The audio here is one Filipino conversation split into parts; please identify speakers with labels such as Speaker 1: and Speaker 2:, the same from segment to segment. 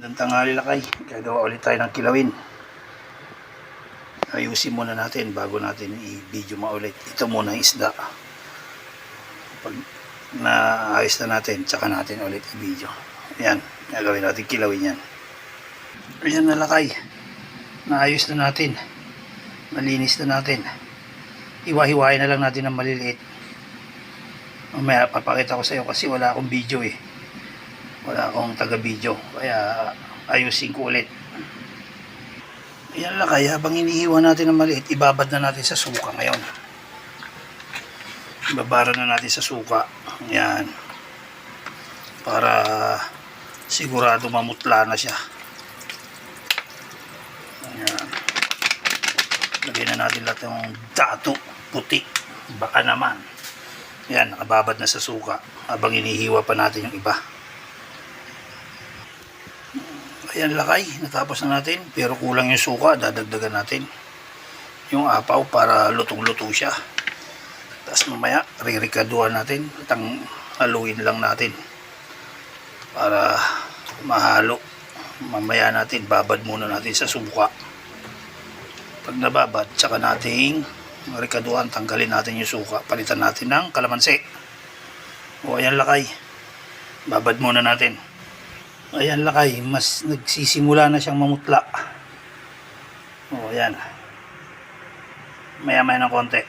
Speaker 1: Magandang tanghali lakay. Gagawa ulit tayo ng kilawin. Ayusin muna natin bago natin i-video maulit. Ito muna ang isda. Pag naayos na natin, tsaka natin ulit i-video. Ayan, gagawin natin kilawin yan. Ayan na lakay. Naayos na natin. Malinis na natin. Iwa-hiwain na lang natin ng maliliit. Mamaya papakita ko sa iyo kasi wala akong video eh. Wala akong taga-video, kaya ayusin ko ulit. Ayan lang, kaya habang iniiwan natin ng maliit, ibabad na natin sa suka ngayon. Ibabara na natin sa suka. Ayan. Para sigurado mamutla na siya. Ayan. Lagyan na natin lahat ng dato, puti. Baka naman. Ayan, nakababad na sa suka. Habang inihiwa pa natin yung iba. Ayan lakay, natapos na natin, pero kulang yung suka, dadagdagan natin yung apaw para lutong-luto siya. Tapos mamaya ririkaduhan natin at haluin lang natin para mahalo. Mamaya natin babad muna natin sa suka. Pag nababad, tsaka nating rikaduhan, tanggalin natin yung suka, palitan natin ng kalamansi. O ayan lakay, babad muna natin. Ayan lakay, mas nagsisimula na siyang mamutla. O ayan. Maya-maya ng konti.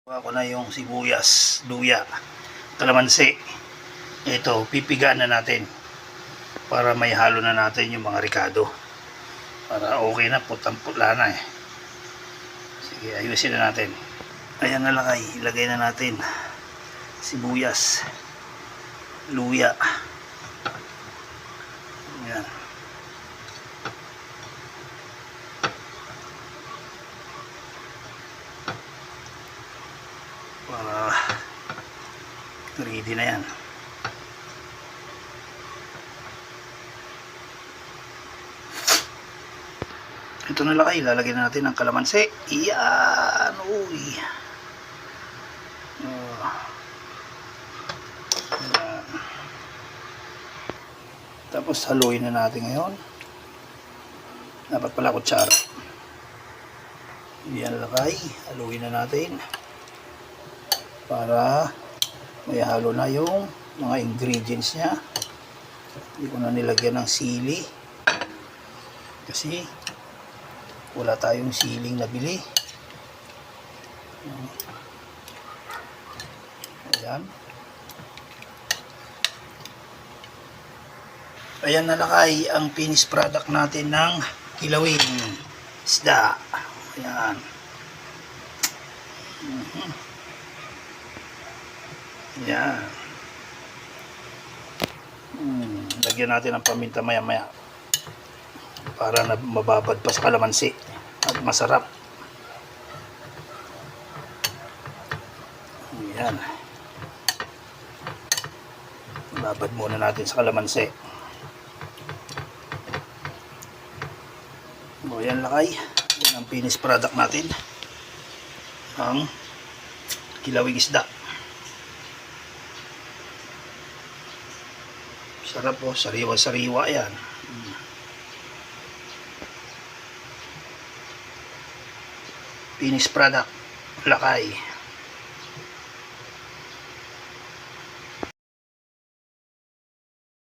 Speaker 1: Kuha ko na yung sibuyas, luya, kalamansi. Ito, pipigaan na natin. Para may halo na natin yung mga ricado. Para okay na, putang-putla na eh. Sige, ayusin na natin. Ayan na lakay, ilagay na natin sibuyas, luya. Ayan. Para ready na yan. Ito na lakay, lalagyan na natin ng kalamansi. Iyan, uy. Tapos haluin na natin ngayon. Dapat pala kutsara. Yan lakay, haluin na natin. Para may halo na yung mga ingredients niya. Hindi ko na nilagyan ng sili. Kasi wala tayong siling nabili. Ayan. Ayan na lakay ang finished product natin ng kilawin isda. Ayan. Ayan. Lagyan natin ng paminta maya maya para na mababad pa sa kalamansi at masarap. Ayan. Babad muna natin sa kalamansi. O yan lakay, yan ang finished product natin, ang kilawing isda. Sarap po, sariwa-sariwa yan. Finished product lakay.